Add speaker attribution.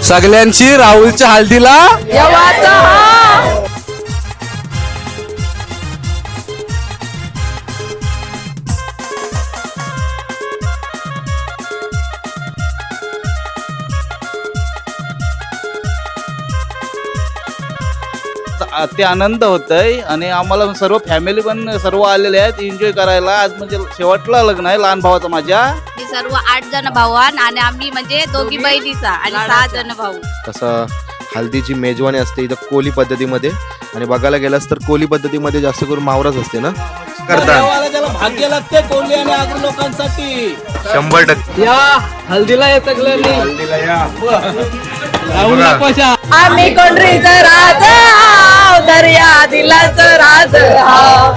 Speaker 1: सगळ्यांची राहुलच्या हळदीला
Speaker 2: येवाचा हा.
Speaker 3: ते आनंद होतय आणि आम्हाला सर्व फॅमिली पण सर्व आलेले आहेत एन्जॉय करायला. आज म्हणजे शेवटला लग्न आहे लहान भावाचं माझ्या.
Speaker 4: मी सर्व 8 जण भाऊ आणि आम्ही म्हणजे दोघी बहिणीचा आणि 6 जण भाऊ.
Speaker 5: तसं हल्दीची मेजवानी असते इथं कोली पद्धतीमध्ये आणि बघायला गेलास तर कोली पद्धतीमध्ये जास्त करून मावराच असते ना करतात.
Speaker 3: त्याला भाग्य लागते कोल्हे आणि आगरी लोकांसाठी.
Speaker 5: 100%
Speaker 1: या हल्दीला येत सगळ्यांनी
Speaker 2: आम्ही कोंढरीचं राज हाव, दर्या दिलाचं राज हाव.